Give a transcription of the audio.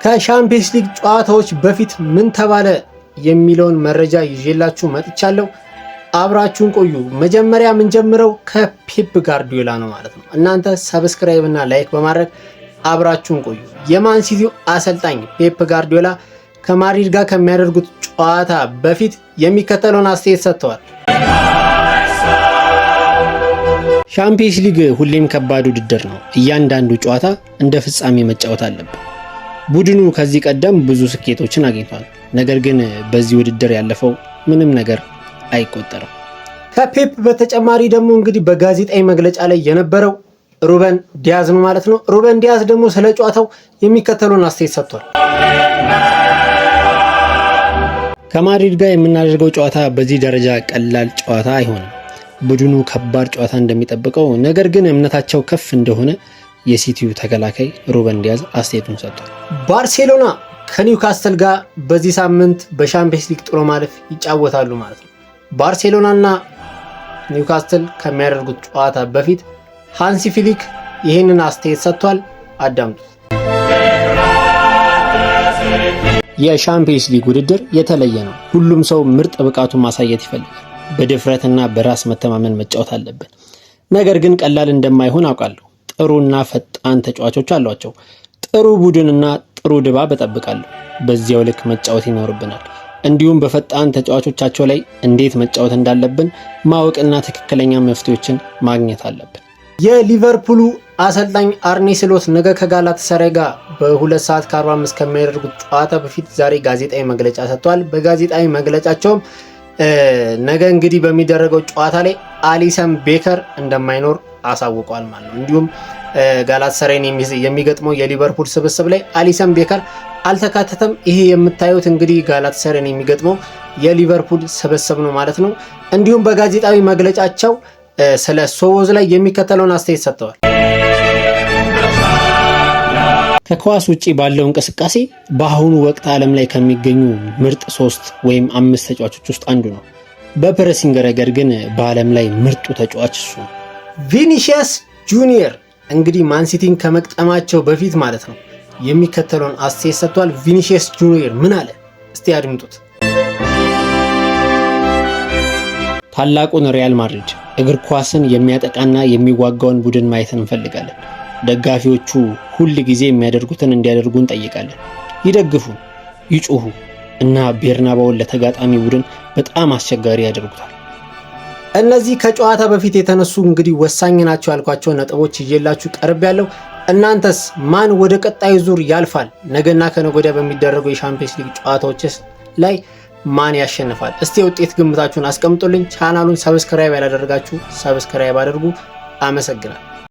ከሻምፒየንስ ሊግ ጨዋታዎች በፊት ምን ተባለ የሚለውን መረጃ ይዤላችሁ መጥቻለሁ። አብራችሁን ቆዩ። መጀመሪያ የምንጀምረው ከፔፕ ጋርዲዮላ ነው ማለት ነው። እናንተ ሰብስክራይብ እና ላይክ በማድረግ አብራችሁን ቆዩ። የማን ሲቲው አሰልጣኝ ፔፕ ጋርዲዮላ ከማድሪድ ጋር ከሚያደርጉት ጨዋታ በፊት የሚከተለውን አስተያየት ሰጥተዋል። ሻምፒየንስ ሊግ ሁሌም ከባድ ውድድር ነው። እያንዳንዱ ጨዋታ እንደ ፍጻሜ መጫወት አለበት። ቡድኑ ከዚህ ቀደም ብዙ ስኬቶችን አግኝቷል። ነገር ግን በዚህ ውድድር ያለፈው ምንም ነገር አይቆጠርም። ከፔፕ በተጨማሪ ደግሞ እንግዲህ በጋዜጣዊ መግለጫ ላይ የነበረው ሩበን ዲያዝ ነው ማለት ነው። ሩበን ዲያዝ ደግሞ ስለ ጨዋታው የሚከተለውን አስተያየት ሰጥቷል። ከማድሪድ ጋር የምናደርገው ጨዋታ በዚህ ደረጃ ቀላል ጨዋታ አይሆንም። ቡድኑ ከባድ ጨዋታ እንደሚጠብቀው፣ ነገር ግን እምነታቸው ከፍ እንደሆነ የሲቲው ተከላካይ ሩበን ዲያዝ አስተያየቱን ሰጥቷል። ባርሴሎና ከኒውካስትል ጋር በዚህ ሳምንት በሻምፒየንስ ሊግ ጥሎ ማለፍ ይጫወታሉ ማለት ነው። ባርሴሎና እና ኒውካስትል ከሚያደርጉት ጨዋታ በፊት ሃንሲ ፍሊክ ይህንን አስተያየት ሰጥቷል። አዳምጡት። የሻምፒየንስ ሊግ ውድድር የተለየ ነው። ሁሉም ሰው ምርጥ ብቃቱን ማሳየት ይፈልጋል። በድፍረትና በራስ መተማመን መጫወት አለብን። ነገር ግን ቀላል እንደማይሆን አውቃለሁ። ጥሩና ፈጣን ተጫዋቾች አሏቸው። ጥሩ ቡድንና ጥሩ ድባብ እጠብቃለሁ። በዚያው ልክ መጫወት ይኖርብናል። እንዲሁም በፈጣን ተጫዋቾቻቸው ላይ እንዴት መጫወት እንዳለብን ማወቅና ትክክለኛ መፍትሄዎችን ማግኘት አለብን። የሊቨርፑሉ አሰልጣኝ አርኔ ስሎት ነገ ከጋላታሳራይ ጋር በ2:45 ከሚያደርጉት ጨዋታ በፊት ዛሬ ጋዜጣዊ መግለጫ ሰጥቷል። በጋዜጣዊ መግለጫቸውም ነገ እንግዲህ በሚደረገው ጨዋታ ላይ አሊሰን ቤከር እንደማይኖር አሳውቋል ማለት ነው። እንዲሁም ጋላታሳራይን የሚገጥመው የሊቨርፑል ስብስብ ላይ አሊሰን ቤከር አልተካተተም። ይሄ የምታዩት እንግዲህ ጋላታሳራይን የሚገጥመው የሊቨርፑል ስብስብ ነው ማለት ነው። እንዲሁም በጋዜጣዊ መግለጫቸው ስለ ሶቦዝ ላይ የሚከተለውን አስተያየት ሰጥተዋል። ከኳስ ውጪ ባለው እንቅስቃሴ በአሁኑ ወቅት ዓለም ላይ ከሚገኙ ምርጥ 3 ወይም 5 ተጫዋቾች ውስጥ አንዱ ነው። በፕሬሲንግ ረገድ ግን በዓለም ላይ ምርጡ ተጫዋች እሱ ነው። ቪኒሺየስ ጁኒየር እንግዲህ ማንሲቲን ከመቅጠማቸው በፊት ማለት ነው የሚከተለውን አስተያየት ሰጥቷል። ቪኒሺየስ ጁኒየር ምን አለ? እስቲ አድምጡት። ታላቁን ሪያል ማድሪድ እግር ኳስን የሚያጠቃና የሚዋጋውን ቡድን ማየት እንፈልጋለን። ደጋፊዎቹ ሁል ጊዜ የሚያደርጉትን እንዲያደርጉ እንጠይቃለን። ይደግፉን፣ ይጩሁ እና ቤርናባውን ለተጋጣሚ ቡድን በጣም አስቸጋሪ ያደርጉታል። እነዚህ ከጨዋታ በፊት የተነሱ እንግዲህ ወሳኝ ናቸው ያልኳቸው ነጥቦች ይዤላችሁ ቀርብ ያለው። እናንተስ ማን ወደ ቀጣዩ ዙር ያልፋል? ነገና ከነገ ወዲያ በሚደረጉ የሻምፒየንስ ሊግ ጨዋታዎችስ ላይ ማን ያሸንፋል? እስቲ የውጤት ግምታችሁን አስቀምጡልኝ። ቻናሉን ሰብስክራይብ ያላደረጋችሁ ሰብስክራይብ አድርጉ። አመሰግናለሁ።